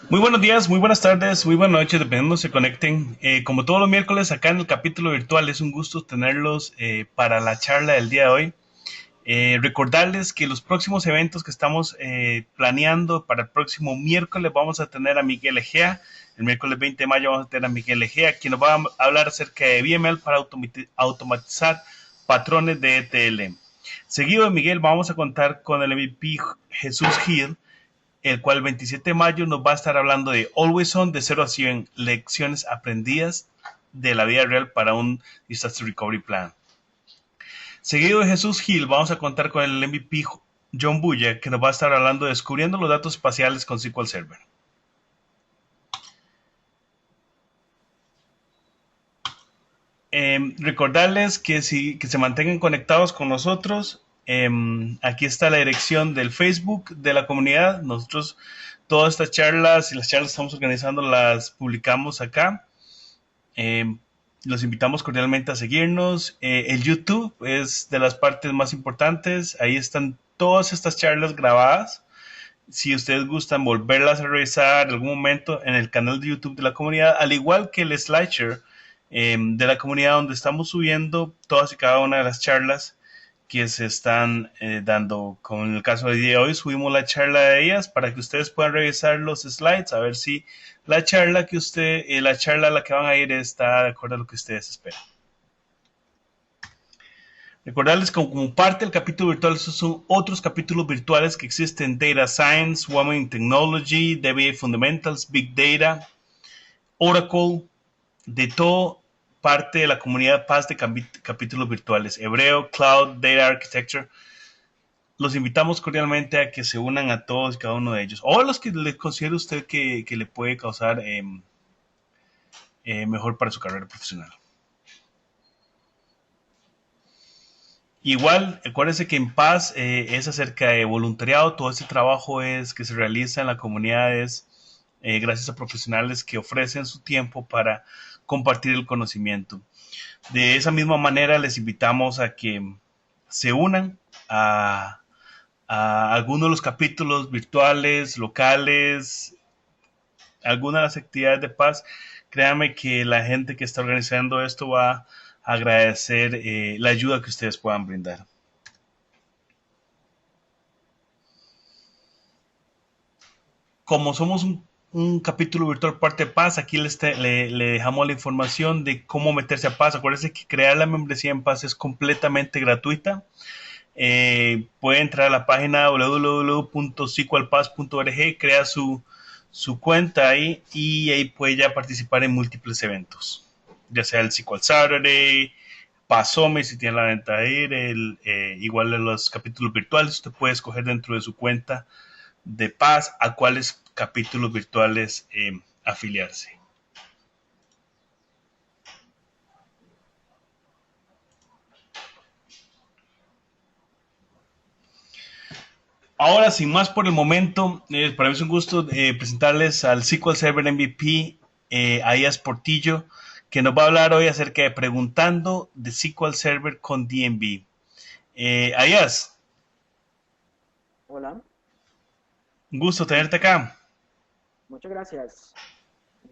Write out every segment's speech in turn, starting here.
Muy buenos días, muy buenas tardes, muy buenas noches, dependiendo de se conecten. Como todos los miércoles acá en el capítulo virtual, es un gusto tenerlos para la charla del día de hoy. Recordarles que los próximos eventos que estamos planeando para el próximo miércoles vamos a tener a Miguel Egea. El miércoles 20 de mayo vamos a tener a Miguel Egea, quien nos va a hablar acerca de VML para automatizar patrones de ETL. Seguido de Miguel vamos a contar con el MVP Jesús Gil, el cual el 27 de mayo nos va a estar hablando de Always On, de 0 a 100 lecciones aprendidas de la vida real para un Disaster Recovery Plan. Seguido de Jesús Gil, vamos a contar con el MVP John Buya, que nos va a estar hablando de descubriendo los datos espaciales con SQL Server. Recordarles que se mantengan conectados con nosotros. Aquí está la dirección del Facebook de la comunidad. Nosotros todas estas charlas y las charlas que estamos organizando las publicamos acá. Eh, los invitamos cordialmente a seguirnos. El YouTube es de las partes más importantes. Ahí están todas estas charlas grabadas. Si ustedes gustan volverlas a revisar en algún momento en el canal de YouTube de la comunidad, al igual que el slideshare de la comunidad donde estamos subiendo todas y cada una de las charlas que se están dando. Como en el caso del día de hoy, subimos la charla de ellas para que ustedes puedan revisar los slides, a ver si la charla a la que van a ir está de acuerdo a lo que ustedes esperan. Recordarles que como parte del capítulo virtual, esos son otros capítulos virtuales que existen: Data Science, Women in Technology, DBA Fundamentals, Big Data, Oracle, de todo parte de la comunidad Paz de capítulos virtuales: Hebreo, Cloud, Data Architecture. Los invitamos cordialmente a que se unan a todos y cada uno de ellos, o a los que le considere usted que le puede causar mejor para su carrera profesional. Igual, acuérdense que en Paz es acerca de voluntariado. Todo este trabajo es que se realiza en la comunidad es gracias a profesionales que ofrecen su tiempo para compartir el conocimiento. De esa misma manera les invitamos a que se unan a algunos de los capítulos virtuales, locales, algunas de las actividades de paz. Créanme que la gente que está organizando esto va a agradecer la ayuda que ustedes puedan brindar. Como somos un capítulo virtual parte de Paz, aquí le dejamos la información de cómo meterse a Paz. Acuérdense que crear la membresía en Paz es completamente gratuita. Puede entrar a la página www.sqlpaz.org, crea su cuenta ahí y ahí puede ya participar en múltiples eventos, ya sea el SQL Saturday, Pasome, si tiene la venta de ir, igual de los capítulos virtuales. Usted puede escoger dentro de su cuenta de Paz a cuáles capítulos virtuales afiliarse. Ahora, sin más por el momento, para mí es un gusto presentarles al SQL Server MVP, Ayas Portillo, que nos va a hablar hoy acerca de preguntando de SQL Server con DNB. Ayas, Hola, un gusto tenerte acá. muchas gracias.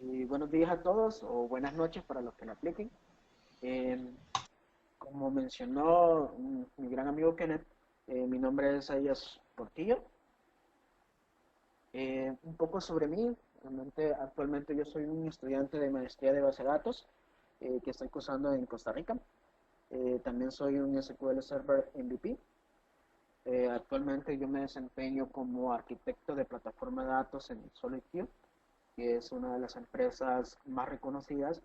Y buenos días a todos o buenas noches para los que lo apliquen. Eh, Como mencionó mi gran amigo Kenneth, mi nombre es Ayas Portillo. Un poco sobre mí, realmente actualmente yo soy un estudiante de maestría de base de datos que estoy cursando en Costa Rica. También soy un SQL Server MVP. Actualmente yo me desempeño como arquitecto de plataforma de datos en SolidQ, que es una de las empresas más reconocidas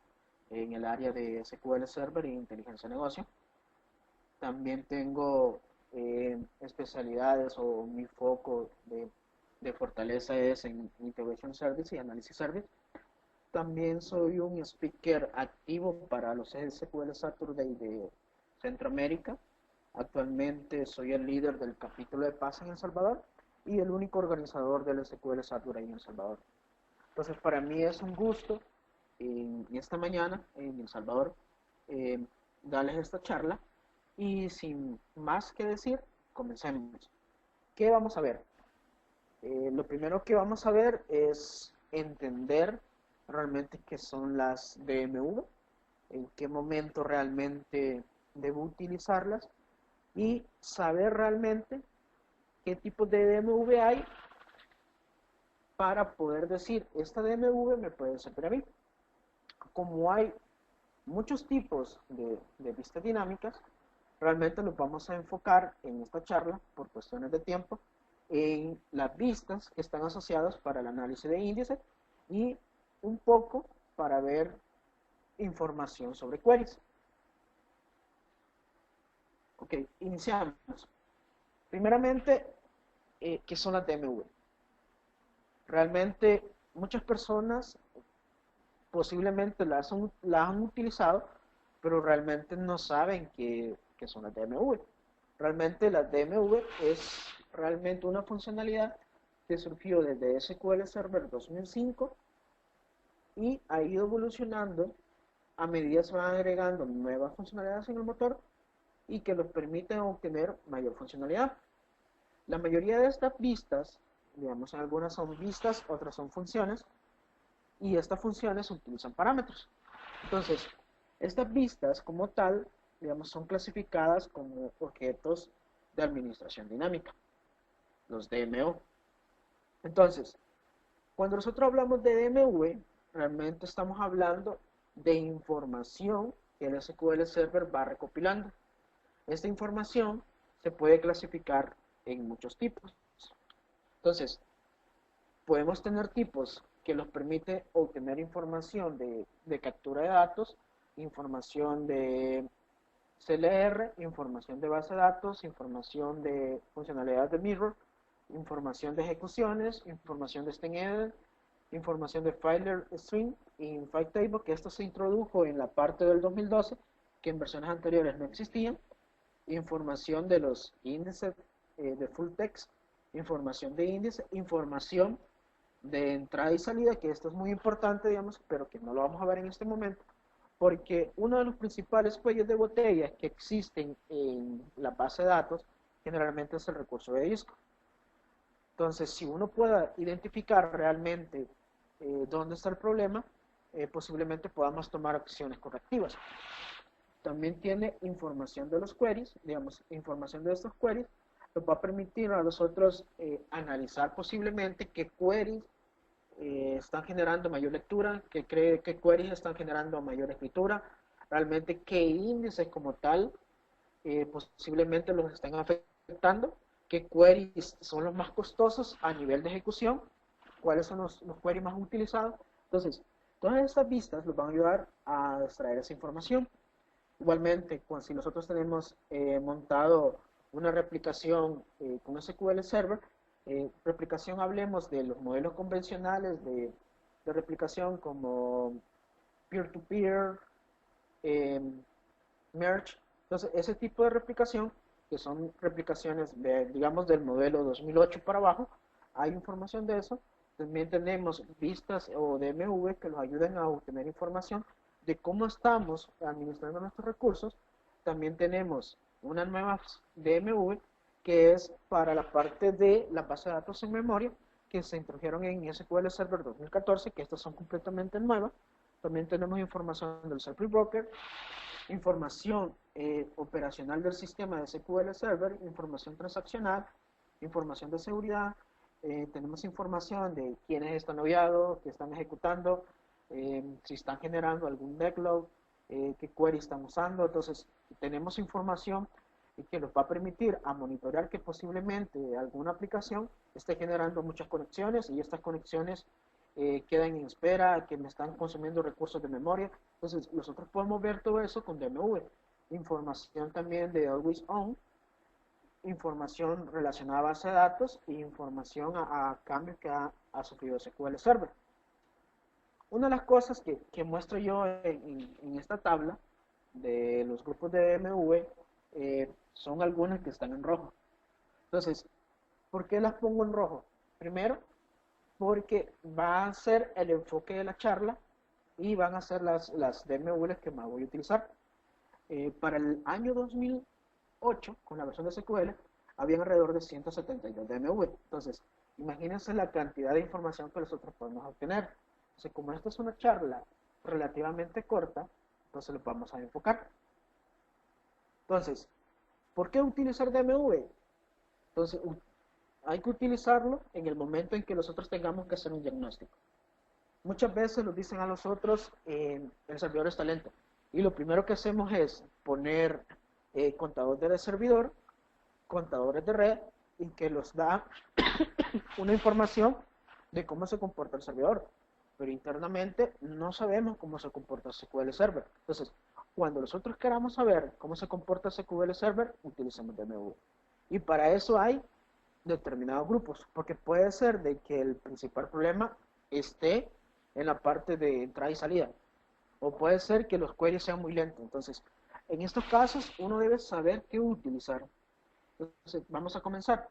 en el área de SQL Server e inteligencia de negocio. También tengo especialidades o mi foco de fortaleza es en Integration Service y Analysis Service. También soy un speaker activo para los SQL Saturday de Centroamérica. Actualmente soy el líder del capítulo de paz en El Salvador y el único organizador del SQL Saturday en El Salvador. Entonces, para mí es un gusto en esta mañana en El Salvador eh, darles esta charla y sin más que decir, comencemos. ¿Qué vamos a ver? Lo primero que vamos a ver es entender realmente qué son las DMV, en qué momento realmente debo utilizarlas y saber realmente qué tipo de DMV hay para poder decir, esta DMV me puede servir a mí. Como hay muchos tipos de vistas dinámicas, realmente nos vamos a enfocar en esta charla, por cuestiones de tiempo, en las vistas que están asociadas para el análisis de índices y un poco para ver información sobre queries. Ok, iniciamos. Primeramente, ¿qué son las DMV? Realmente muchas personas posiblemente las han utilizado, pero realmente no saben qué son las DMV. Realmente las DMV es realmente una funcionalidad que surgió desde SQL Server 2005 y ha ido evolucionando a medida que se van agregando nuevas funcionalidades en el motor y que nos permiten obtener mayor funcionalidad. La mayoría de estas vistas, digamos, algunas son vistas, otras son funciones, y estas funciones utilizan parámetros. Entonces, estas vistas como tal, digamos, son clasificadas como objetos de administración dinámica, los DMO. Entonces, cuando nosotros hablamos de DMV, realmente estamos hablando de información que el SQL Server va recopilando. Esta información se puede clasificar en muchos tipos. Entonces, podemos tener tipos que nos permite obtener información de captura de datos, información de CLR, información de base de datos, información de funcionalidades de mirror, información de ejecuciones, información de STEM, información de filer string y file table, que esto se introdujo en la parte del 2012, que en versiones anteriores no existían, información de los índices de full text, información de índice, información de entrada y salida, que esto es muy importante, digamos, pero que no lo vamos a ver en este momento, porque uno de los principales cuellos de botella que existen en la base de datos generalmente es el recurso de disco. Entonces, si uno pueda identificar realmente dónde está el problema, posiblemente podamos tomar acciones correctivas. También tiene información de los queries, digamos, información de estos queries, nos va a permitir a nosotros analizar posiblemente qué queries están generando mayor lectura, qué queries están generando mayor escritura, realmente qué índices como tal posiblemente los están afectando, qué queries son los más costosos a nivel de ejecución, cuáles son los queries más utilizados. Entonces, todas estas vistas nos van a ayudar a extraer esa información. Igualmente, si nosotros tenemos montado una replicación con SQL Server, replicación hablemos de los modelos convencionales de replicación como peer-to-peer, merge. Entonces, ese tipo de replicación, que son replicaciones, digamos, del modelo 2008 para abajo, hay información de eso. También tenemos vistas o DMV que nos ayudan a obtener información de cómo estamos administrando nuestros recursos. También tenemos una nueva DMV que es para la parte de la base de datos en memoria que se introdujeron en SQL Server 2014, que estas son completamente nuevas. También tenemos información del Service Broker, información operacional del sistema de SQL Server, información transaccional, información de seguridad, tenemos información de quiénes están logueados, qué están ejecutando, si están generando algún backlog, qué query están usando. Entonces, tenemos información que nos va a permitir a monitorear que posiblemente alguna aplicación esté generando muchas conexiones y estas conexiones quedan en espera, que me están consumiendo recursos de memoria. Entonces, nosotros podemos ver todo eso con DMV. Información también de Always On, información relacionada a base de datos e información a cambios que ha sufrido SQL Server. Una de las cosas que muestro yo en esta tabla de los grupos de DMV son algunas que están en rojo. Entonces, ¿por qué las pongo en rojo? Primero, porque va a ser el enfoque de la charla y van a ser las DMVs que más voy a utilizar. Para el año 2008, con la versión de SQL, habían alrededor de 172 DMV. Entonces, Imagínense la cantidad de información que nosotros podemos obtener. Entonces, como esta es una charla relativamente corta, entonces lo vamos a enfocar. Entonces, ¿por qué utilizar DMV? Entonces, hay que utilizarlo en el momento en que nosotros tengamos que hacer un diagnóstico. Muchas veces nos dicen a nosotros, el servidor está lento. Y lo primero que hacemos es poner contadores de servidor, contadores de red, y que nos da una información de cómo se comporta el servidor. Pero internamente no sabemos cómo se comporta el SQL Server. Entonces, cuando nosotros queramos saber cómo se comporta el SQL Server, utilizamos DMV. Y para eso hay determinados grupos, porque puede ser de que el principal problema esté en la parte de entrada y salida, o puede ser que los queries sean muy lentos. Entonces, en estos casos uno debe saber qué utilizar. Entonces, vamos a comenzar.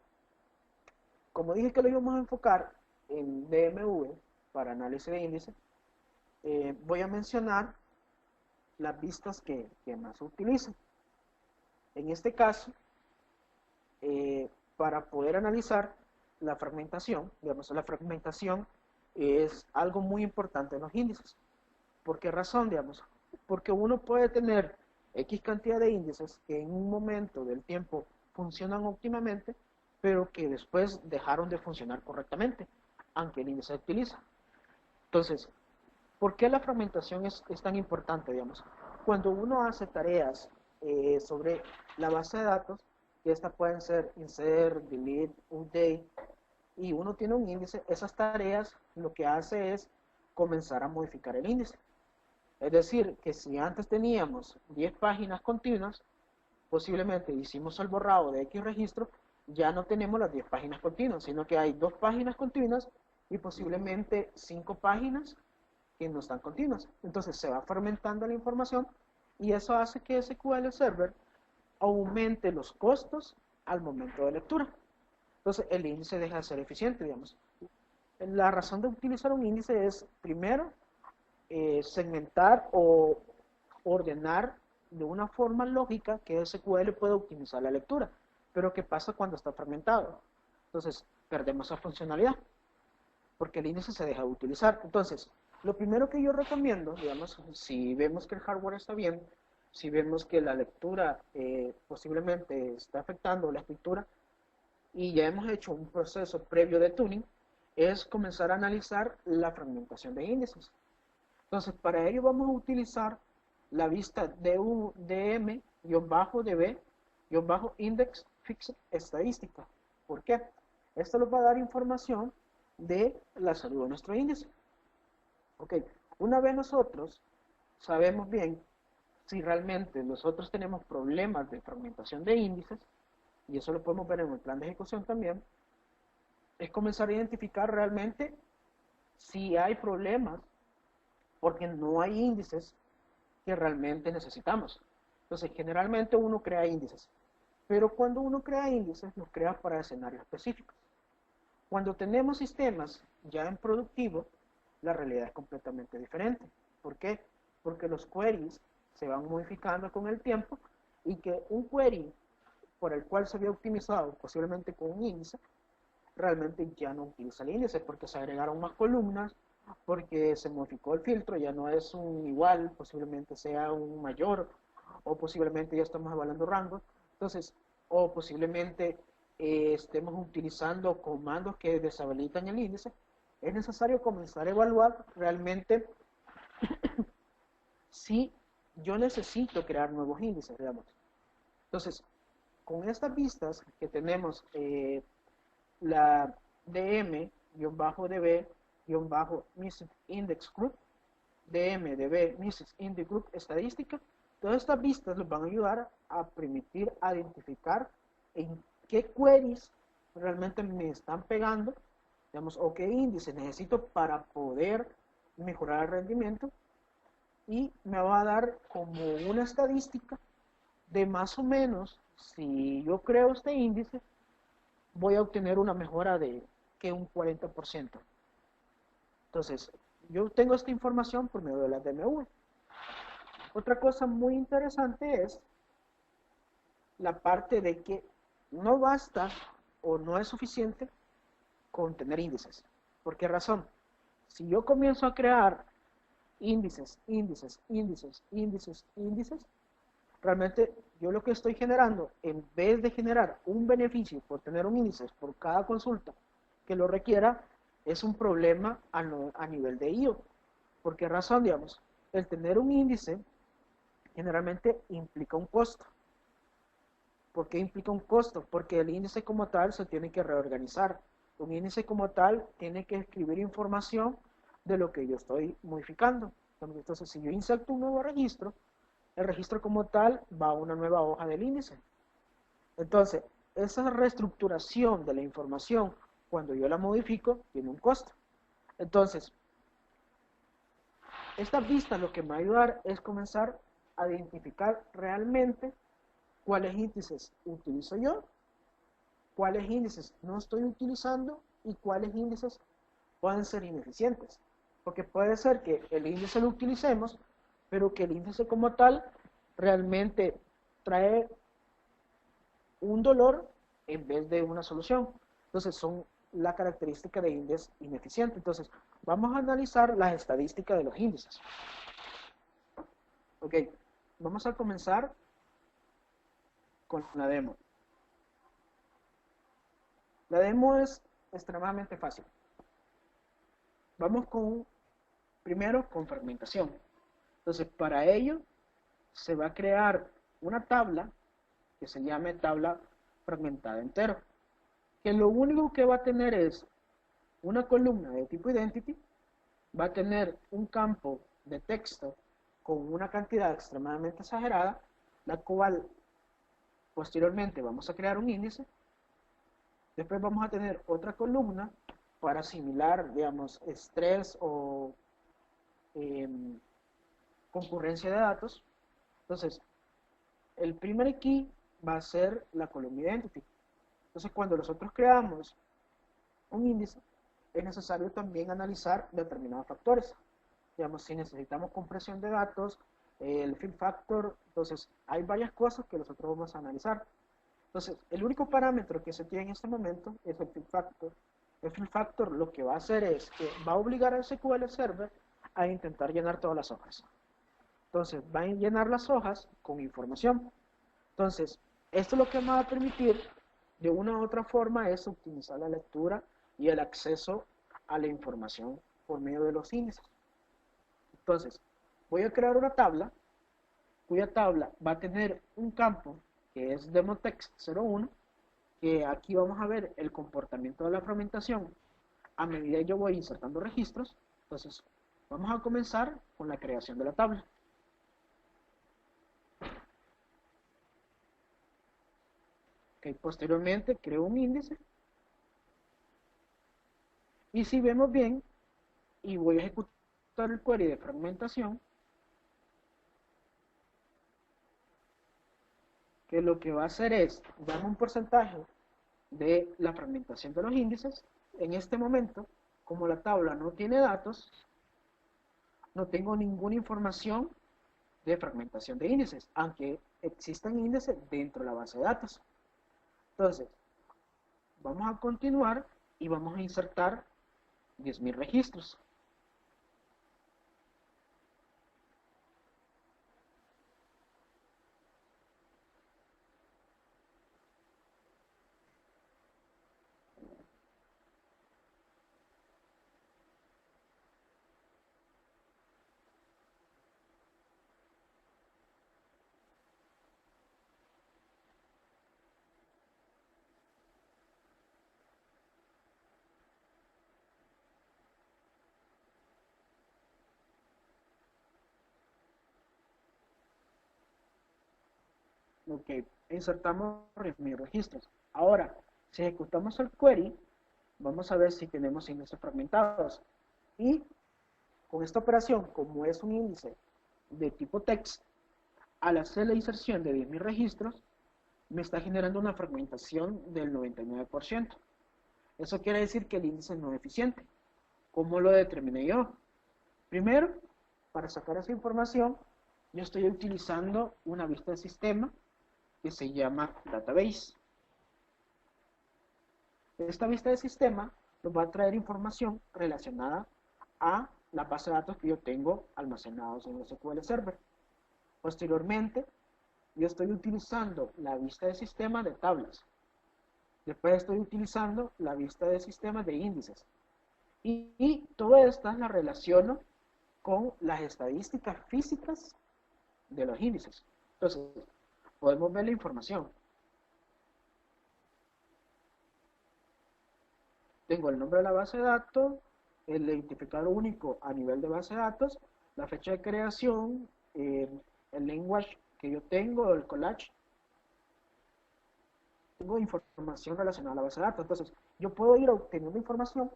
Como dije que lo íbamos a enfocar en DMV para análisis de índice, voy a mencionar las vistas que más se utilizan. En este caso, para poder analizar la fragmentación, digamos, la fragmentación es algo muy importante en los índices. ¿Por qué razón, digamos? Porque uno puede tener X cantidad de índices que en un momento del tiempo funcionan óptimamente, pero que después dejaron de funcionar correctamente, aunque el índice se utiliza. Entonces, ¿por qué la fragmentación es tan importante, digamos? Cuando uno hace tareas sobre la base de datos, que estas pueden ser insert, delete, update, y uno tiene un índice, esas tareas lo que hace es comenzar a modificar el índice. Es decir, que si antes teníamos 10 páginas continuas, posiblemente hicimos el borrado de X registro, ya no tenemos las 10 páginas continuas, sino que hay 2 páginas continuas y posiblemente 5 páginas que no están continuas. Entonces se va fragmentando la información y eso hace que SQL Server aumente los costos al momento de lectura. Entonces el índice deja de ser eficiente, digamos. La razón de utilizar un índice es, primero, segmentar o ordenar de una forma lógica que SQL pueda optimizar la lectura. Pero ¿qué pasa cuando está fragmentado? Entonces perdemos esa funcionalidad porque el índice se deja de utilizar. Entonces, lo primero que yo recomiendo, digamos, si vemos que el hardware está bien, si vemos que la lectura posiblemente está afectando la escritura y ya hemos hecho un proceso previo de tuning, es comenzar a analizar la fragmentación de índices. Entonces, para ello vamos a utilizar la vista DUDM-DB-index fixed estadística. ¿Por qué? Esto nos va a dar información de la salud de nuestro índice. Ok, una vez nosotros sabemos bien si realmente nosotros tenemos problemas de fragmentación de índices, y eso lo podemos ver en el plan de ejecución también, es comenzar a identificar realmente si hay problemas, porque no hay índices que realmente necesitamos. Entonces, generalmente uno crea índices, pero cuando uno crea índices, los crea para escenarios específicos. Cuando tenemos sistemas ya en productivo, la realidad es completamente diferente. ¿Por qué? Porque los queries se van modificando con el tiempo y que un query por el cual se había optimizado posiblemente con un índice, realmente ya no utiliza el índice porque se agregaron más columnas, porque se modificó el filtro, ya no es un igual, posiblemente sea un mayor, o posiblemente ya estamos evaluando rangos. Entonces, o posiblemente estemos utilizando comandos que deshabilitan el índice. Es necesario comenzar a evaluar realmente si yo necesito crear nuevos índices, digamos. Entonces, con estas vistas que tenemos, la DM-DB-Missing Index Group, DM-DB Missing Index Group estadística, todas estas vistas nos van a ayudar a permitir identificar en qué queries realmente me están pegando, digamos, o qué índice necesito para poder mejorar el rendimiento, y me va a dar como una estadística de más o menos, si yo creo este índice, voy a obtener una mejora de que un 40%. Entonces, yo tengo esta información por medio de la DMV. Otra cosa muy interesante es la parte de que no basta o no es suficiente con tener índices. ¿Por qué razón? Si yo comienzo a crear índices, realmente yo lo que estoy generando, en vez de generar un beneficio por tener un índice por cada consulta que lo requiera, es un problema a nivel de IO. ¿Por qué razón? Digamos, el tener un índice generalmente implica un costo. ¿Por qué implica un costo? Porque el índice como tal se tiene que reorganizar. Un índice como tal tiene que escribir información de lo que yo estoy modificando. Entonces, si yo inserto un nuevo registro, el registro como tal va a una nueva hoja del índice. Entonces, esa reestructuración de la información, cuando yo la modifico, tiene un costo. Entonces, esta vista lo que me va a ayudar es comenzar a identificar realmente cuáles índices utilizo yo, cuáles índices no estoy utilizando y cuáles índices pueden ser ineficientes. Porque puede ser que el índice lo utilicemos, pero que el índice como tal realmente trae un dolor en vez de una solución. Entonces son la característica de índice ineficiente. Entonces vamos a analizar las estadísticas de los índices. Ok, vamos a comenzar con la demo. La demo es extremadamente fácil. Vamos primero con fragmentación. Entonces, para ello se va a crear una tabla que se llame tabla fragmentada entero, que lo único que va a tener es una columna de tipo identity, va a tener un campo de texto con una cantidad extremadamente exagerada, la cual posteriormente vamos a crear un índice. Después vamos a tener otra columna para asimilar, digamos, estrés o concurrencia de datos. Entonces, el primer key va a ser la columna identity. Entonces, cuando nosotros creamos un índice, es necesario también analizar determinados factores. Digamos, si necesitamos compresión de datos, el fill factor, entonces hay varias cosas que nosotros vamos a analizar. Entonces, el único parámetro que se tiene en este momento es el fill factor. El fill factor lo que va a hacer es que va a obligar al SQL Server a intentar llenar todas las hojas. Entonces, va a llenar las hojas con información. Entonces, esto lo que me va a permitir, de una u otra forma, es optimizar la lectura y el acceso a la información por medio de los índices. Entonces, voy a crear una tabla, cuya tabla va a tener un campo que es demotext01, que aquí vamos a ver el comportamiento de la fragmentación a medida que yo voy insertando registros. Entonces, vamos a comenzar con la creación de la tabla. Okay, posteriormente creo un índice. Y si vemos bien, y voy a ejecutar el query de fragmentación, que lo que va a hacer es darme un porcentaje de la fragmentación de los índices. En este momento, como la tabla no tiene datos, no tengo ninguna información de fragmentación de índices, aunque existan índices dentro de la base de datos. Entonces, vamos a continuar y vamos a insertar 10.000 registros. Ok, insertamos mis registros. Ahora, si ejecutamos el query, vamos a ver si tenemos índices fragmentados. Y con esta operación, como es un índice de tipo text, al hacer la inserción de 10.000 registros, me está generando una fragmentación del 99%. Eso quiere decir que el índice no es eficiente. ¿Cómo lo determiné yo? Primero, para sacar esa información, yo estoy utilizando una vista de sistema que se llama database. Esta vista de sistema nos va a traer información relacionada a la base de datos que yo tengo almacenados en el SQL Server. Posteriormente, yo estoy utilizando la vista de sistema de tablas. Después estoy utilizando la vista de sistema de índices. Y todas estas las relaciono con las estadísticas físicas de los índices. Entonces, podemos ver la información. Tengo el nombre de la base de datos, el identificador único a nivel de base de datos, la fecha de creación, el language que yo tengo, el collage. Tengo información relacionada a la base de datos. Entonces, yo puedo ir obteniendo información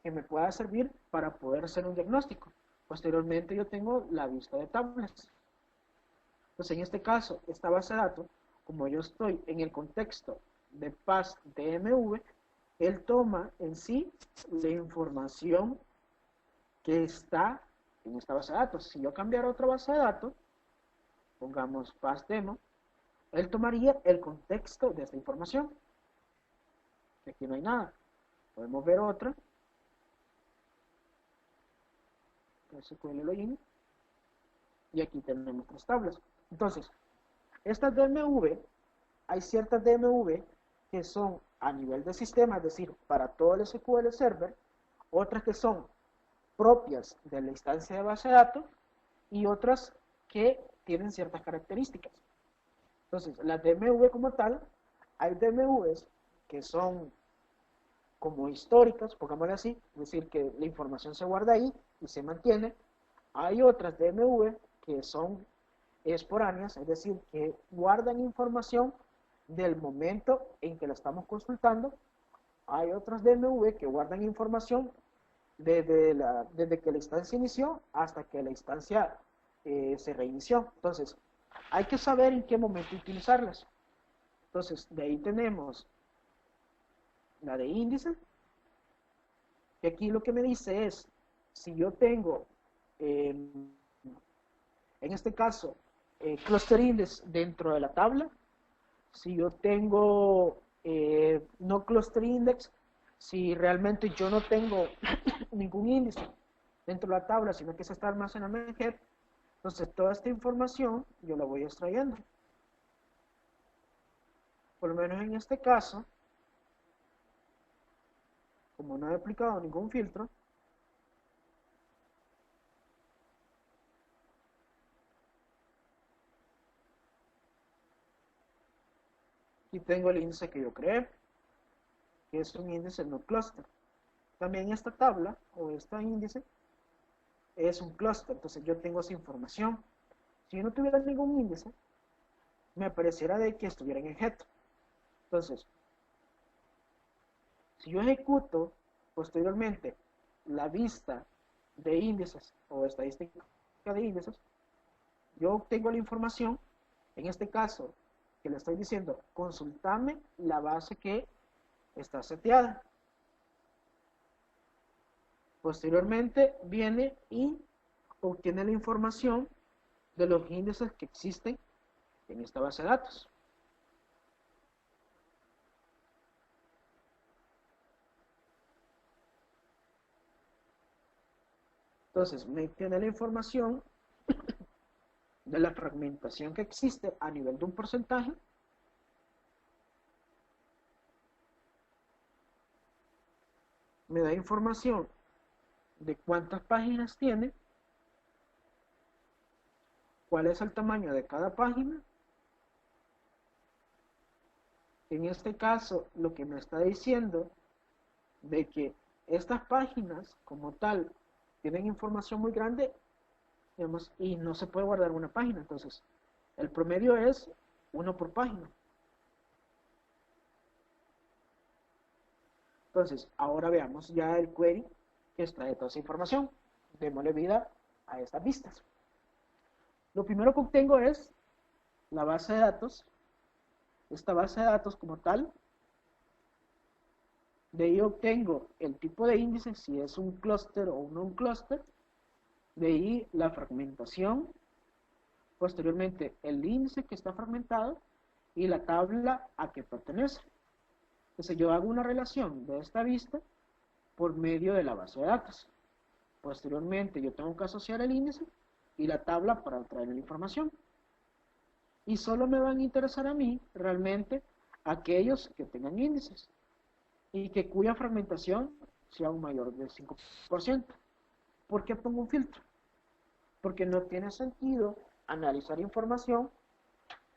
que me pueda servir para poder hacer un diagnóstico. Posteriormente, yo tengo la vista de tablas. Entonces, en este caso, esta base de datos, como yo estoy en el contexto de PAS DMV, él toma en sí la información que está en esta base de datos. Si yo cambiara otra base de datos, pongamos PAS Demo, él tomaría el contexto de esta información. Aquí no hay nada. Podemos ver otra. SQL Login. Y aquí tenemos nuestras tablas. Entonces, estas DMV, hay ciertas DMV que son a nivel de sistema, es decir, para todo el SQL Server, otras que son propias de la instancia de base de datos y otras que tienen ciertas características. Entonces, las DMV como tal, hay DMVs que son como históricas, pongámosle así, es decir, que la información se guarda ahí y se mantiene. Hay otras DMV que son esporáneas, es decir, que guardan información del momento en que la estamos consultando. Hay otras DMV que guardan información desde que la instancia inició hasta que la instancia se reinició. Entonces, hay que saber en qué momento utilizarlas. Entonces, de ahí tenemos la de índice, que aquí lo que me dice es, si yo tengo, en este caso, cluster index dentro de la tabla, si yo tengo no cluster index, si realmente yo no tengo ningún índice dentro de la tabla, sino que se está almacenando en head, entonces toda esta información yo la voy extrayendo. Por lo menos en este caso, como no he aplicado ningún filtro, aquí tengo el índice que yo creé, que es un índice no cluster. También esta tabla o este índice es un cluster, entonces yo tengo esa información. Si yo no tuviera ningún índice, me apareciera de que estuviera en el head. Entonces, si yo ejecuto posteriormente la vista de índices o estadística de índices, yo obtengo la información, en este caso, que le estoy diciendo, consultame la base que está seteada. Posteriormente viene y obtiene la información de los índices que existen en esta base de datos. Entonces, me tiene la información de la fragmentación que existe a nivel de un porcentaje. Me da información de cuántas páginas tiene, cuál es el tamaño de cada página. En este caso, lo que me está diciendo de que estas páginas como tal tienen información muy grande, digamos, y no se puede guardar una página. Entonces, el promedio es 1 por página. Entonces, ahora veamos ya el query que extrae toda esa información. Démosle vida a estas vistas. Lo primero que obtengo es la base de datos. Esta base de datos como tal. De ahí obtengo el tipo de índice, si es un clúster o un non-clúster. De ahí la fragmentación. Posteriormente el índice que está fragmentado y la tabla a que pertenece. Entonces yo hago una relación de esta vista por medio de la base de datos. Posteriormente yo tengo que asociar el índice y la tabla para traer la información. Y solo me van a interesar a mí realmente aquellos que tengan índices y que cuya fragmentación sea un mayor del 5%. ¿Por qué pongo un filtro? Porque no tiene sentido analizar información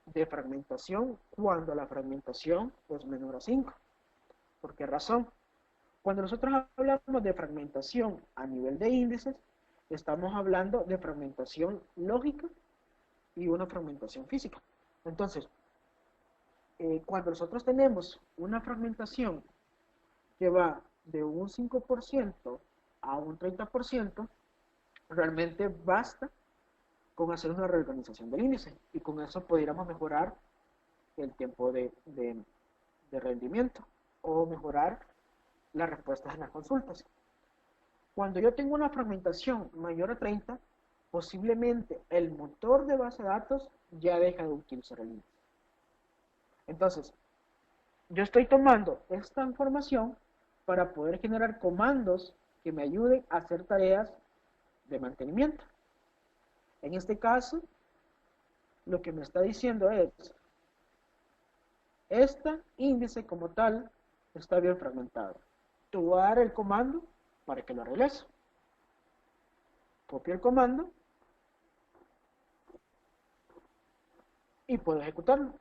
de fragmentación cuando la fragmentación es menor a 5. ¿Por qué razón? Cuando nosotros hablamos de fragmentación a nivel de índices, estamos hablando de fragmentación lógica y una fragmentación física. Entonces, cuando nosotros tenemos una fragmentación que va de un 5% a un 30%, realmente basta con hacer una reorganización del índice y con eso pudiéramos mejorar el tiempo de rendimiento o mejorar las respuestas en las consultas. Cuando yo tengo una fragmentación mayor a 30, posiblemente el motor de base de datos ya deja de utilizar el índice. Entonces, yo estoy tomando esta información para poder generar comandos que me ayuden a hacer tareas de mantenimiento. En este caso, lo que me está diciendo es, este índice como tal está bien fragmentado. Te voy a dar el comando para que lo arregles. Copio el comando y puedo ejecutarlo.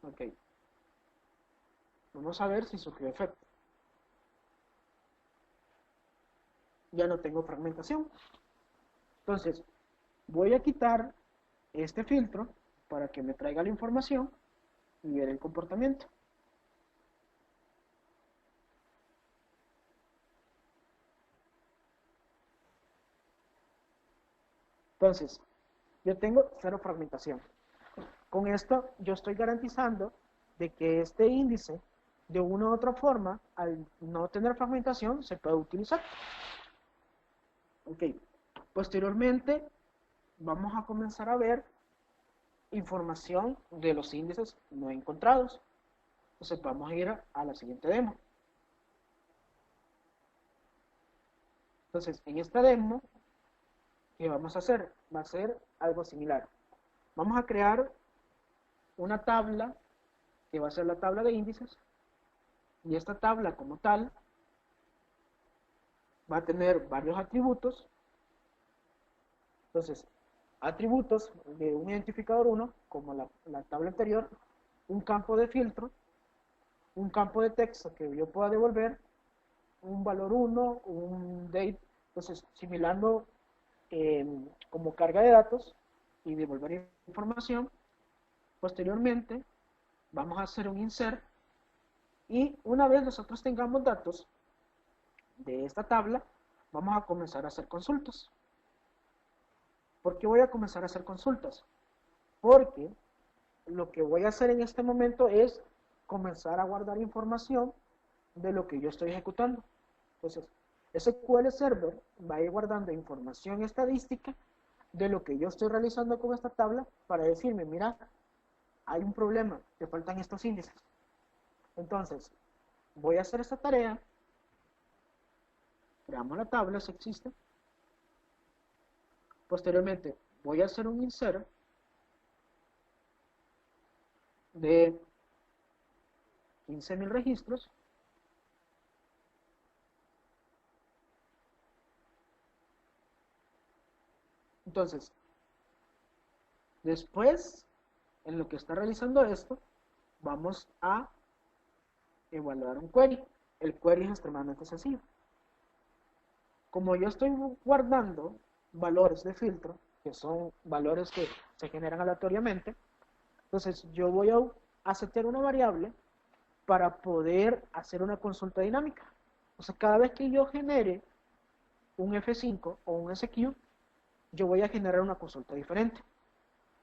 Ok. Vamos a ver si surgió efecto. Ya no tengo fragmentación. Entonces, voy a quitar este filtro para que me traiga la información y ver el comportamiento. Entonces, yo tengo cero fragmentación. Con esto yo estoy garantizando de que este índice, de una u otra forma, al no tener fragmentación, se puede utilizar. Ok. Posteriormente, vamos a comenzar a ver información de los índices no encontrados. Entonces vamos a ir a la siguiente demo. Entonces, en esta demo, ¿qué vamos a hacer? Va a ser algo similar. Vamos a crear una tabla que va a ser la tabla de índices, y esta tabla como tal va a tener varios atributos. Entonces, atributos de un identificador 1, como la tabla anterior, un campo de filtro, un campo de texto que yo pueda devolver, un valor 1, un date, entonces similando como carga de datos y devolver información. Posteriormente vamos a hacer un insert y una vez nosotros tengamos datos de esta tabla, vamos a comenzar a hacer consultas. ¿Por qué voy a comenzar a hacer consultas? Porque lo que voy a hacer en este momento es comenzar a guardar información de lo que yo estoy ejecutando. Entonces, SQL Server va a ir guardando información estadística de lo que yo estoy realizando con esta tabla para decirme, mira, hay un problema, te faltan estos índices. Entonces, voy a hacer esta tarea, creamos la tabla si existe. Posteriormente, voy a hacer un insert de 15.000 registros. Entonces, después, en lo que está realizando esto, vamos a evaluar un query. El query es extremadamente sencillo. Como yo estoy guardando valores de filtro, que son valores que se generan aleatoriamente, entonces yo voy a setear una variable para poder hacer una consulta dinámica. O sea, cada vez que yo genere un F5 o un SQ, yo voy a generar una consulta diferente.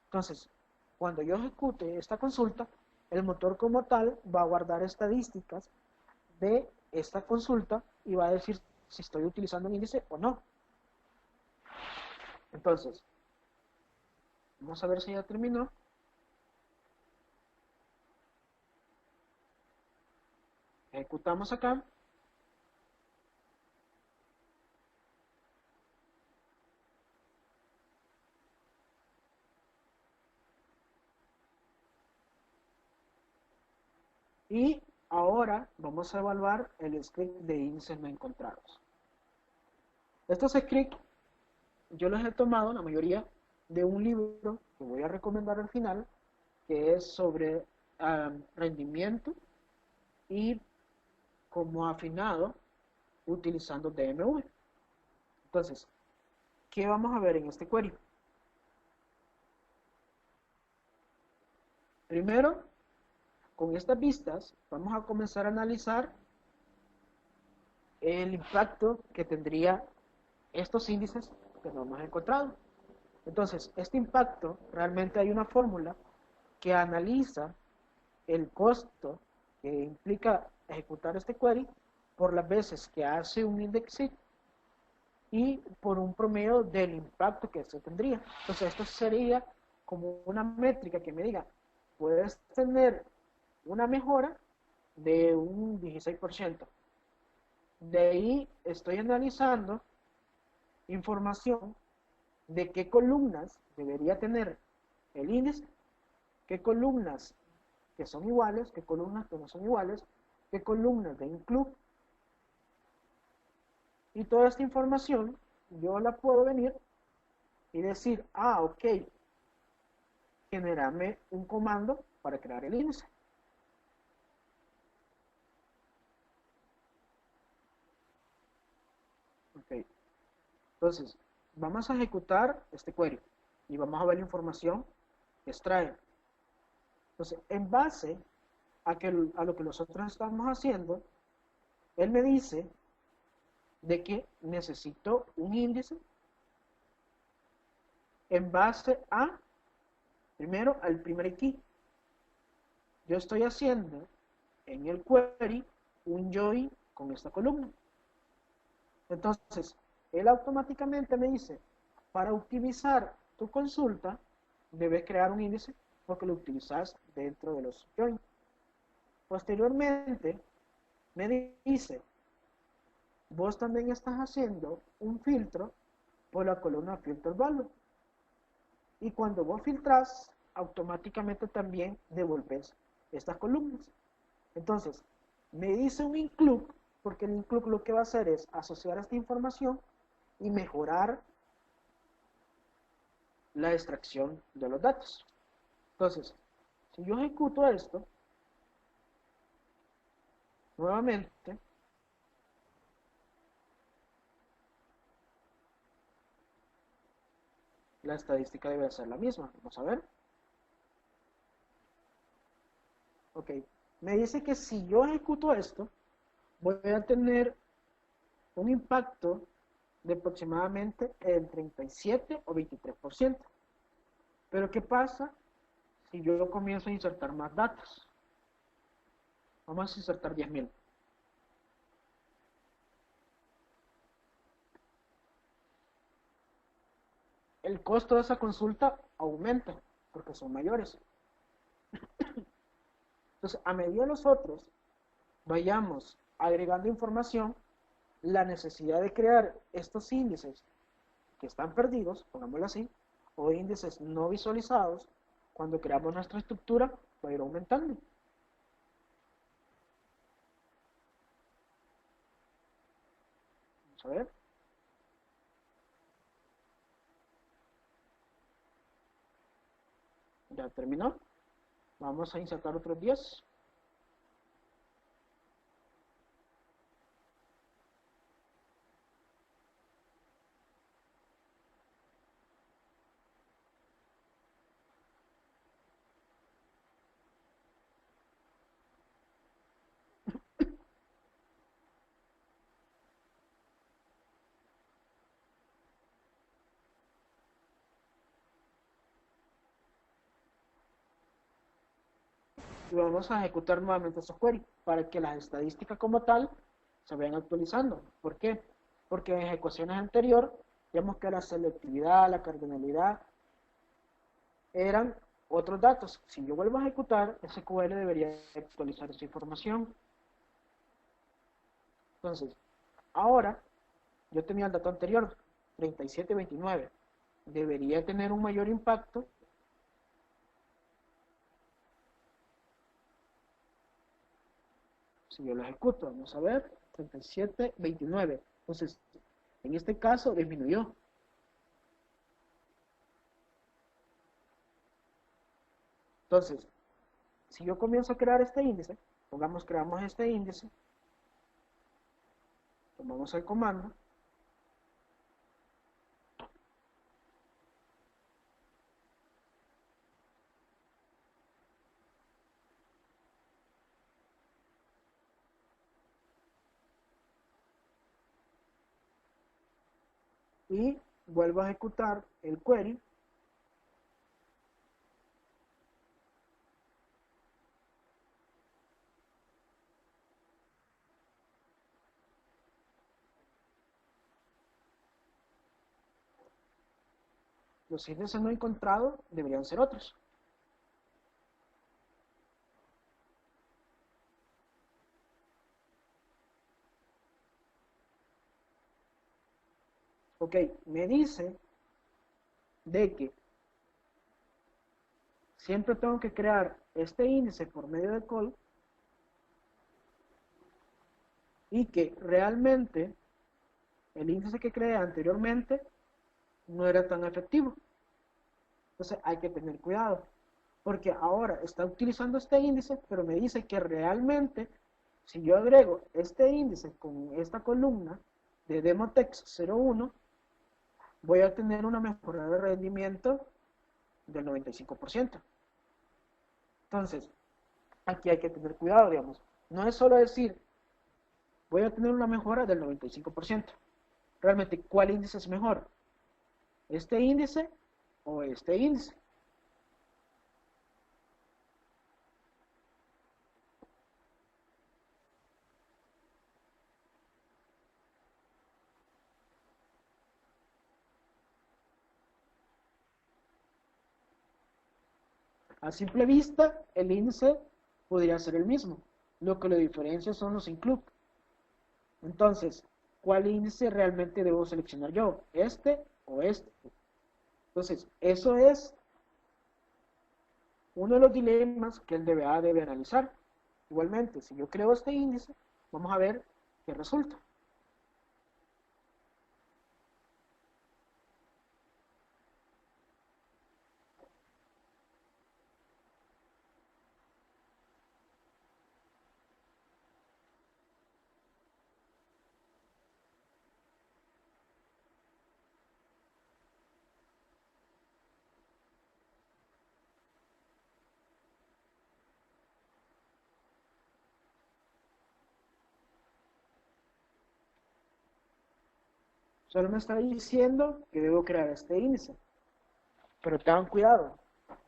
Entonces, cuando yo ejecute esta consulta, el motor como tal va a guardar estadísticas de esta consulta y va a decir si estoy utilizando un índice o no. Entonces, vamos a ver si ya terminó. Ejecutamos acá. Y ahora vamos a evaluar el script de índices no encontrados. Estos scripts yo los he tomado, la mayoría, de un libro que voy a recomendar al final, que es sobre rendimiento y como afinado utilizando DMV. Entonces, ¿qué vamos a ver en este query? Primero, con estas vistas, vamos a comenzar a analizar el impacto que tendría estos índices que no hemos encontrado. Entonces, este impacto, realmente hay una fórmula que analiza el costo que implica ejecutar este query por las veces que hace un indexing y por un promedio del impacto que se tendría. Entonces, esto sería como una métrica que me diga, puedes tener una mejora de un 16%. De ahí estoy analizando información de qué columnas debería tener el índice, qué columnas que son iguales, qué columnas que no son iguales, qué columnas de include, y toda esta información yo la puedo venir y decir, ok, generarme un comando para crear el índice. Ok, entonces vamos a ejecutar este query y vamos a ver la información que extrae. Entonces, en base a lo que nosotros estamos haciendo, él me dice de que necesito un índice en base a, primero, al primer key. Yo estoy haciendo en el query un join con esta columna. Entonces, él automáticamente me dice, para optimizar tu consulta, debes crear un índice porque lo utilizas dentro de los join. Posteriormente, me dice, vos también estás haciendo un filtro por la columna filter value. Y cuando vos filtras, automáticamente también devolves estas columnas. Entonces, me dice un include, porque el include lo que va a hacer es asociar esta información y mejorar la extracción de los datos. Entonces, si yo ejecuto esto, nuevamente, la estadística debe ser la misma. Vamos a ver. Ok, me dice que si yo ejecuto esto, voy a tener un impacto de aproximadamente el 37 o 23%. Pero ¿qué pasa si yo comienzo a insertar más datos? Vamos a insertar 10.000. El costo de esa consulta aumenta porque son mayores. Entonces, a medida nosotros vayamos agregando información, la necesidad de crear estos índices que están perdidos, pongámoslo así, o índices no visualizados, cuando creamos nuestra estructura, va a ir aumentando. Vamos a ver. Ya terminó. Vamos a insertar otros 10. Y vamos a ejecutar nuevamente esos queries para que las estadísticas como tal se vayan actualizando. ¿Por qué? Porque en ejecuciones anteriores vemos que la selectividad, la cardinalidad eran otros datos. Si yo vuelvo a ejecutar, SQL debería actualizar esa información. Entonces, ahora yo tenía el dato anterior, 37.29. Debería tener un mayor impacto si yo lo ejecuto. Vamos a ver, 37.29. Entonces, en este caso disminuyó. Entonces, si yo comienzo a crear este índice, pongamos creamos este índice, tomamos el comando, y vuelvo a ejecutar el query. Los índices no encontrados deberían ser otros. Ok, me dice de que siempre tengo que crear este índice por medio de call y que realmente el índice que creé anteriormente no era tan efectivo. Entonces hay que tener cuidado, porque ahora está utilizando este índice, pero me dice que realmente si yo agrego este índice con esta columna de Demotext 01, voy a tener una mejora de rendimiento del 95%. Entonces, aquí hay que tener cuidado, digamos. No es solo decir, voy a tener una mejora del 95%. Realmente, ¿cuál índice es mejor? ¿Este índice o este índice? A simple vista, el índice podría ser el mismo. Lo que lo diferencia son los include. Entonces, ¿cuál índice realmente debo seleccionar yo? ¿Este o este? Entonces, eso es uno de los dilemas que el DBA debe analizar. Igualmente, si yo creo este índice, vamos a ver qué resulta. Solo me está diciendo que debo crear este índice. Pero tengan cuidado,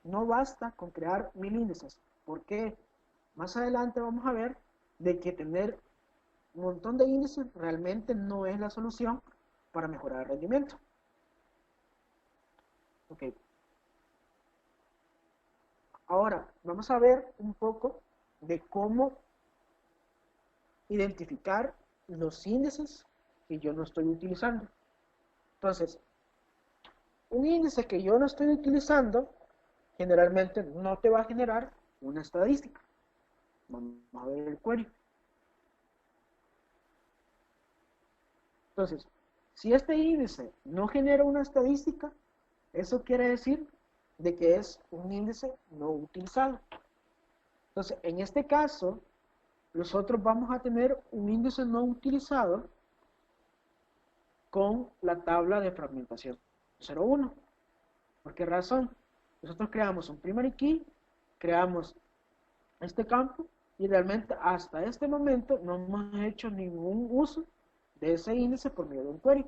no basta con crear 1000 índices, porque más adelante vamos a ver de que tener un montón de índices realmente no es la solución para mejorar el rendimiento. Ok. Ahora vamos a ver un poco de cómo identificar los índices que yo no estoy utilizando. Entonces, un índice que yo no estoy utilizando generalmente no te va a generar una estadística. Vamos a ver el query. Entonces, si este índice no genera una estadística, eso quiere decir de que es un índice no utilizado. Entonces, en este caso, nosotros vamos a tener un índice no utilizado con la tabla de fragmentación 01. ¿Por qué razón? Nosotros creamos un primary key, creamos este campo y realmente hasta este momento no hemos hecho ningún uso de ese índice por medio de un query.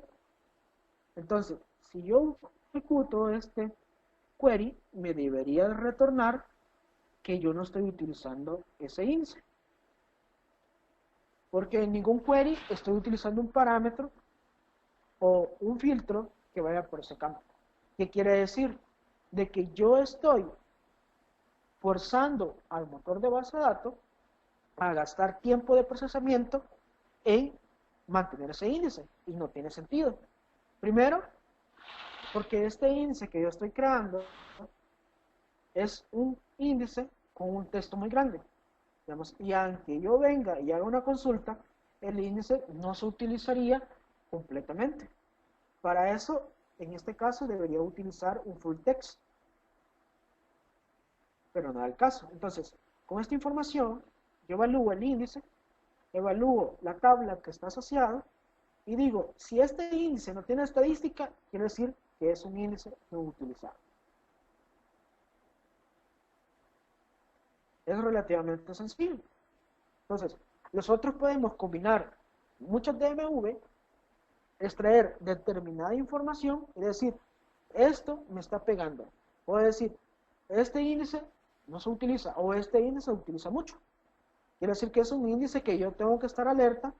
Entonces, si yo ejecuto este query, me debería retornar que yo no estoy utilizando ese índice. Porque en ningún query estoy utilizando un parámetro o un filtro que vaya por ese campo. ¿Qué quiere decir? De que yo estoy forzando al motor de base de datos a gastar tiempo de procesamiento en mantener ese índice y no tiene sentido. Primero, porque este índice que yo estoy creando es un índice con un texto muy grande, digamos, y aunque yo venga y haga una consulta, el índice no se utilizaría completamente. Para eso, en este caso, debería utilizar un full text, pero no es el caso. Entonces, con esta información, yo evalúo el índice, evalúo la tabla que está asociada y digo, si este índice no tiene estadística, quiere decir que es un índice no utilizado. Es relativamente sencillo. Entonces, nosotros podemos combinar muchos DMV, extraer determinada información y decir, esto me está pegando. O decir, este índice no se utiliza o este índice se utiliza mucho. Quiere decir que es un índice que yo tengo que estar alerta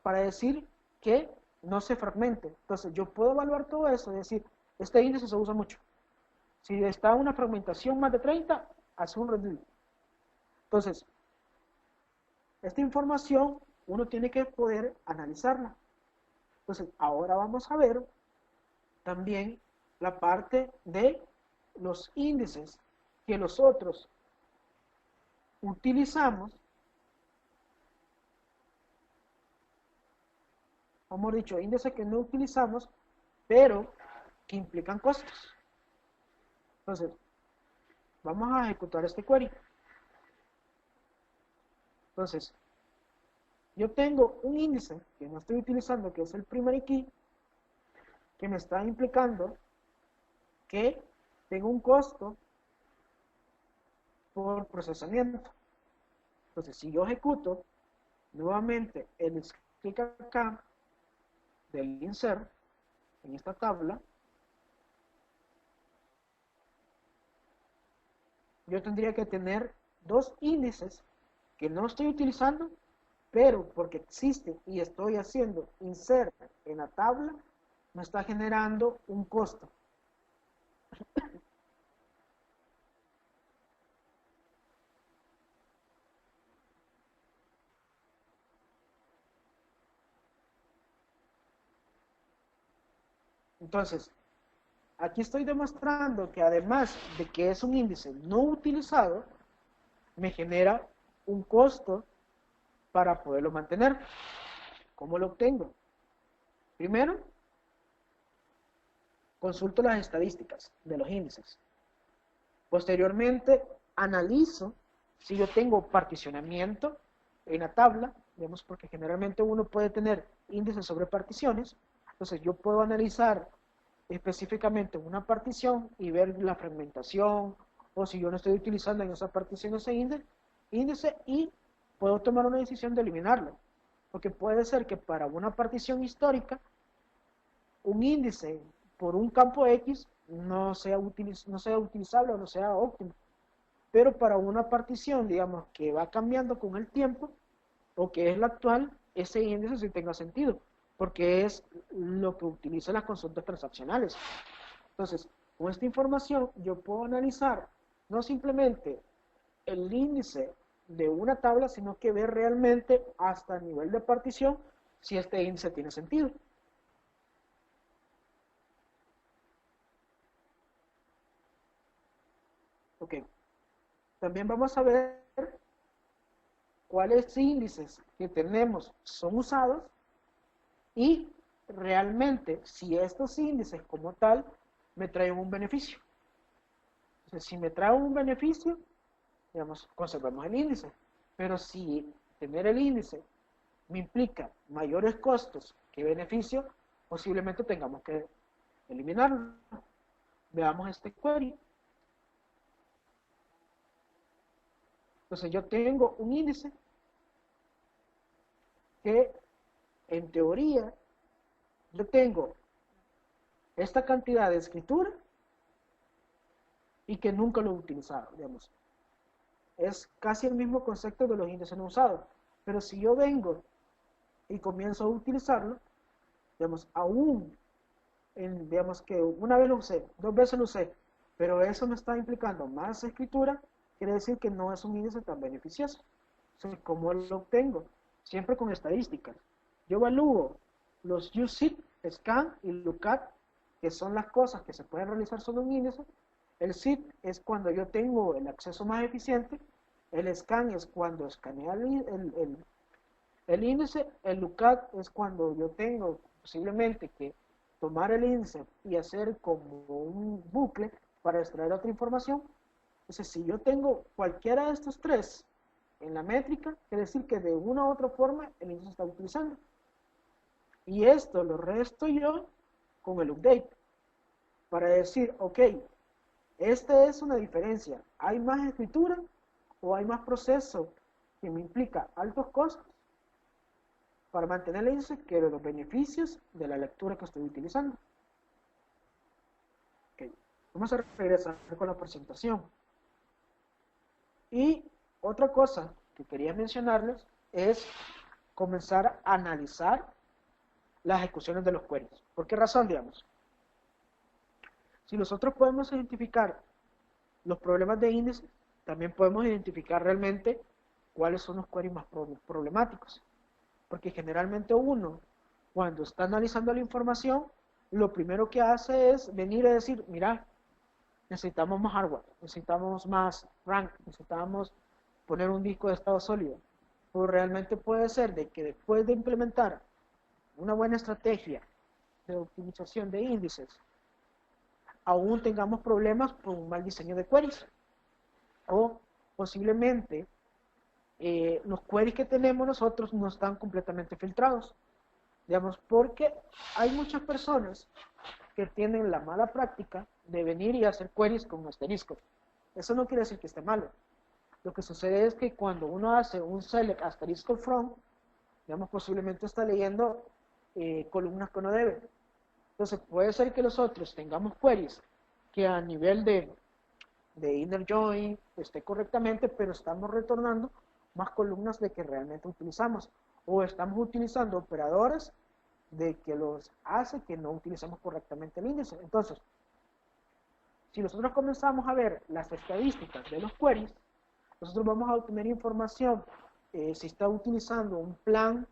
para decir que no se fragmente. Entonces, yo puedo evaluar todo eso y decir, este índice se usa mucho. Si está una fragmentación más de 30, hace un reduce. Entonces, esta información uno tiene que poder analizarla. Entonces, ahora vamos a ver también la parte de los índices que nosotros utilizamos, hemos dicho, índices que no utilizamos, pero que implican costos. Entonces, vamos a ejecutar este query. Entonces, yo tengo un índice que no estoy utilizando, que es el primary key, que me está implicando que tengo un costo por procesamiento. Entonces, si yo ejecuto nuevamente el clic acá del insert en esta tabla, yo tendría que tener dos índices que no estoy utilizando, pero porque existen y estoy haciendo insert en la tabla, me está generando un costo. Entonces, aquí estoy demostrando que además de que es un índice no utilizado, me genera un costo para poderlo mantener. ¿Cómo lo obtengo? Primero, consulto las estadísticas de los índices. Posteriormente, analizo si yo tengo particionamiento en la tabla, digamos, porque generalmente uno puede tener índices sobre particiones. Entonces, yo puedo analizar específicamente una partición y ver la fragmentación, o si yo no estoy utilizando en esa partición ese índice y puedo tomar una decisión de eliminarlo. Porque puede ser que para una partición histórica, un índice por un campo X no sea utilizable o no sea óptimo. Pero para una partición, digamos, que va cambiando con el tiempo, o que es la actual, ese índice sí tenga sentido, porque es lo que utiliza las consultas transaccionales. Entonces, con esta información yo puedo analizar no simplemente el índice de una tabla, sino que ver realmente hasta el nivel de partición si este índice tiene sentido. Ok. También vamos a ver cuáles índices que tenemos son usados y realmente si estos índices como tal me traen un beneficio. Entonces, si me traen un beneficio, digamos, conservamos el índice. Pero si tener el índice me implica mayores costos que beneficio, posiblemente tengamos que eliminarlo. Veamos este query. Entonces yo tengo un índice que en teoría yo tengo esta cantidad de escritura y que nunca lo he utilizado, digamos. Es casi el mismo concepto de los índices no usados. Pero si yo vengo y comienzo a utilizarlo, digamos, aún, digamos que una vez lo usé, dos veces lo usé, pero eso me está implicando más escritura, quiere decir que no es un índice tan beneficioso. Entonces, ¿cómo lo obtengo? Siempre con estadísticas. yo evalúo los USIT, scan y lookup, que son las cosas que se pueden realizar sobre un índice. El SIT es cuando yo tengo el acceso más eficiente. El scan es cuando escanea el índice. El lookup es cuando yo tengo posiblemente que tomar el índice y hacer como un bucle para extraer otra información. Entonces, si yo tengo cualquiera de estos tres en la métrica, quiere decir que de una u otra forma el índice se está utilizando. Y esto lo resto yo con el update para decir, ok, esta es una diferencia. ¿Hay más escritura o hay más proceso que me implica altos costos para mantener el índice que de los beneficios de la lectura que estoy utilizando? Okay. Vamos a regresar con la presentación. Y otra cosa que quería mencionarles es comenzar a analizar las ejecuciones de los queries. ¿Por qué razón, digamos? Si nosotros podemos identificar los problemas de índice, también podemos identificar realmente cuáles son los queries más problemáticos. Porque generalmente uno, cuando está analizando la información, lo primero que hace es venir a decir, mira, necesitamos más hardware, necesitamos más RAM, necesitamos poner un disco de estado sólido. Pues realmente puede ser de que después de implementar una buena estrategia de optimización de índices, aún tengamos problemas por un mal diseño de queries. O posiblemente los queries que tenemos nosotros no están completamente filtrados. Digamos, porque hay muchas personas que tienen la mala práctica de venir y hacer queries con asteriscos. Eso no quiere decir que esté malo. Lo que sucede es que cuando uno hace un select asterisco from, digamos, posiblemente está leyendo columnas que no debe. Entonces puede ser que nosotros tengamos queries que a nivel de inner join esté correctamente, pero estamos retornando más columnas de que realmente utilizamos, o estamos utilizando operadores de que los hace que no utilicemos correctamente el índice. Entonces, si nosotros comenzamos a ver las estadísticas de los queries, nosotros vamos a obtener información si está utilizando un plan,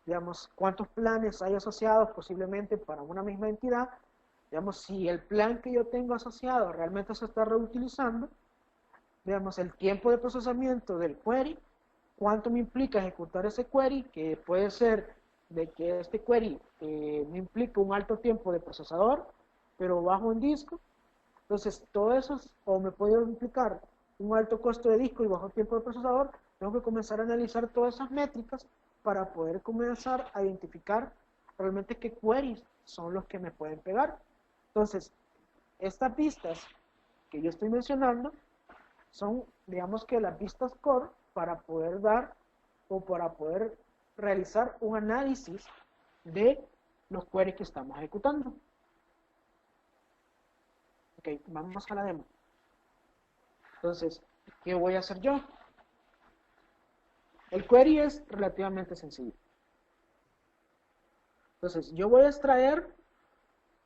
digamos, cuántos planes hay asociados posiblemente para una misma entidad, digamos, si el plan que yo tengo asociado realmente se está reutilizando, digamos, el tiempo de procesamiento del query, cuánto me implica ejecutar ese query, que puede ser de que este query me implica un alto tiempo de procesador, pero bajo en disco. Entonces, todo eso, o me puede implicar un alto costo de disco y bajo tiempo de procesador, tengo que comenzar a analizar todas esas métricas para poder comenzar a identificar realmente qué queries son los que me pueden pegar. Entonces, estas vistas que yo estoy mencionando son, digamos que las vistas core para poder dar o para poder realizar un análisis de los queries que estamos ejecutando. Ok, vamos a la demo. Entonces, ¿qué voy a hacer yo? El query es relativamente sencillo. Entonces, yo voy a extraer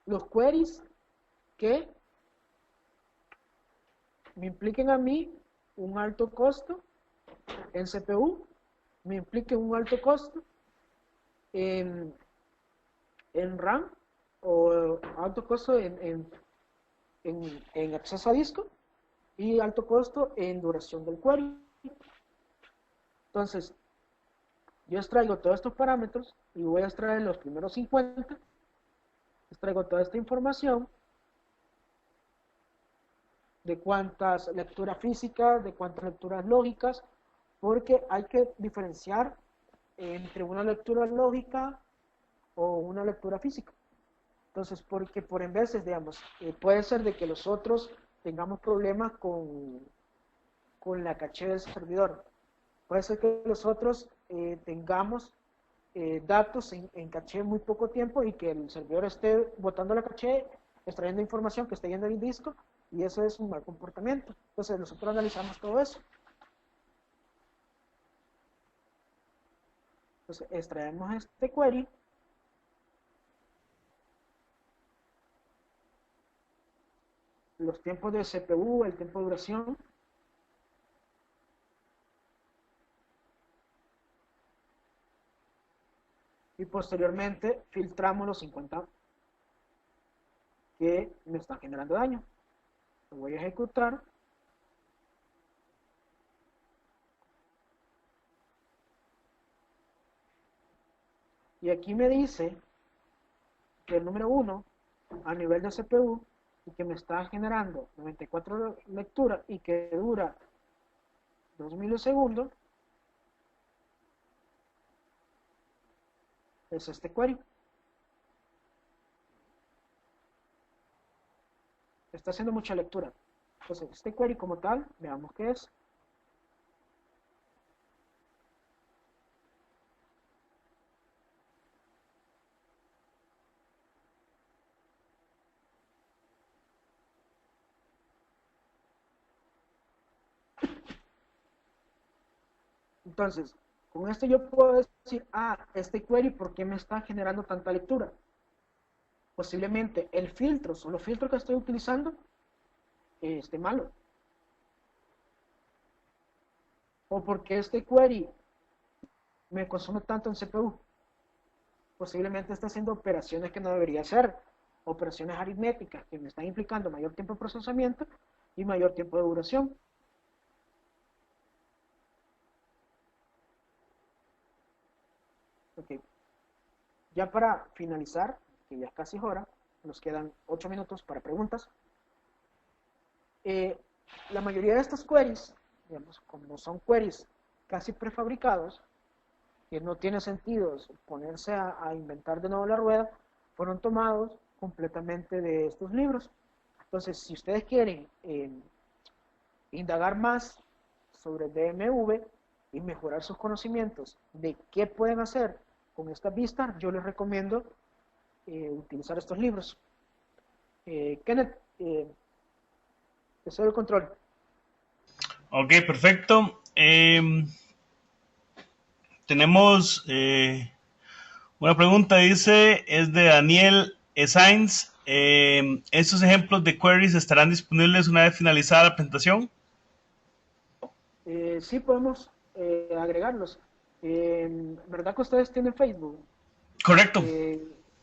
los queries que me impliquen a mí un alto costo en CPU, me impliquen un alto costo en RAM o alto costo en acceso a disco y alto costo en duración del query. Entonces, yo extraigo todos estos parámetros y voy a extraer los primeros 50, extraigo toda esta información de cuántas lecturas físicas, de cuántas lecturas lógicas, porque hay que diferenciar entre una lectura lógica o una lectura física. Entonces, porque por en veces, digamos, puede ser de que nosotros tengamos problemas con la caché del servidor. Puede ser que nosotros tengamos datos en caché muy poco tiempo y que el servidor esté botando la caché, extrayendo información que esté yendo al disco, y eso es un mal comportamiento. Entonces nosotros analizamos todo eso. Entonces extraemos este query, los tiempos de CPU, el tiempo de duración, y posteriormente filtramos los 50 que me están generando daño. Lo voy a ejecutar. Y aquí me dice que el número 1 a nivel de CPU y que me está generando 94 lecturas y que dura 2 milisegundos es este query. Está haciendo mucha lectura. Entonces, este query como tal, veamos qué es. Entonces, con esto yo puedo decir, este query, ¿por qué me está generando tanta lectura? Posiblemente el filtro, o los filtros que estoy utilizando, esté malo. O porque este query me consume tanto en CPU. Posiblemente está haciendo operaciones que no debería hacer, operaciones aritméticas que me están implicando mayor tiempo de procesamiento y mayor tiempo de duración. Ok. Ya para finalizar, que ya es casi hora, nos quedan 8 minutos para preguntas. La mayoría de estos queries, digamos, como son queries casi prefabricados, que no tiene sentido ponerse a inventar de nuevo la rueda, fueron tomados completamente de estos libros. Entonces, si ustedes quieren indagar más sobre DMV y mejorar sus conocimientos de qué pueden hacer con esta vista, yo les recomiendo utilizar estos libros. Kenneth, te cedo el control. Ok, perfecto. Tenemos una pregunta, dice, es de Daniel Sainz. ¿Estos ejemplos de queries estarán disponibles una vez finalizada la presentación? Sí podemos agregarlos. ¿Verdad que ustedes tienen Facebook? Correcto.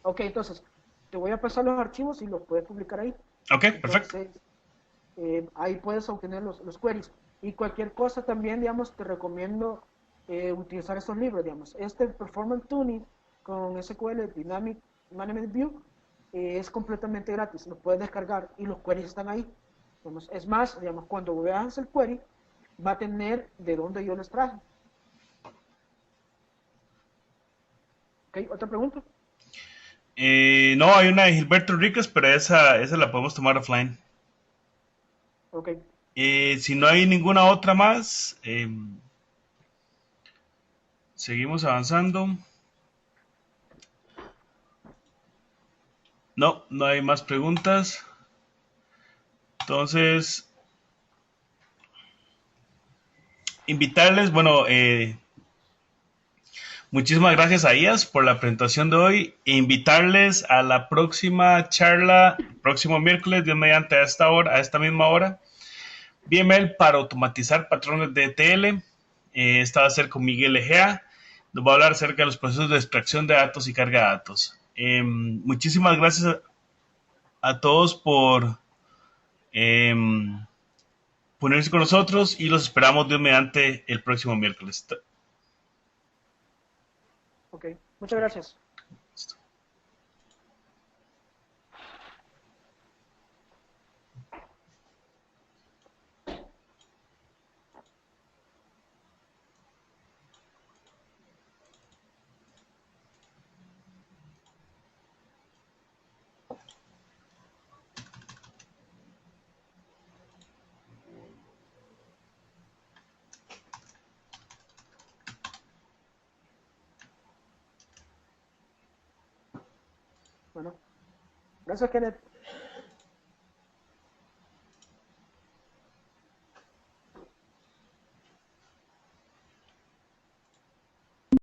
Ok, entonces te voy a pasar los archivos y los puedes publicar ahí. Ok, perfecto. Entonces, ahí puedes obtener los queries. Y cualquier cosa también, digamos, te recomiendo utilizar estos libros, digamos. Este Performance Tuning con SQL Dynamic Management View es completamente gratis, lo puedes descargar y los queries están ahí. Digamos, es más, digamos, cuando veas el query, va a tener de dónde yo les traje. ¿Ok? ¿Otra pregunta? No, hay una de Gilberto Ríquez, pero esa la podemos tomar offline. Ok. Si no hay ninguna otra más, seguimos avanzando. No, no hay más preguntas. Entonces, invitarles, bueno, muchísimas gracias a IAS por la presentación de hoy e invitarles a la próxima charla, próximo miércoles, Dios mediante a esta hora, a esta misma hora, VML para automatizar patrones de ETL. Esta va a ser con Miguel Egea. Nos va a hablar acerca de los procesos de extracción de datos y carga de datos. Muchísimas gracias a todos por eh, ponerse con nosotros y los esperamos Dios mediante el próximo miércoles. Ok. Muchas gracias. Bueno, gracias, Kenneth.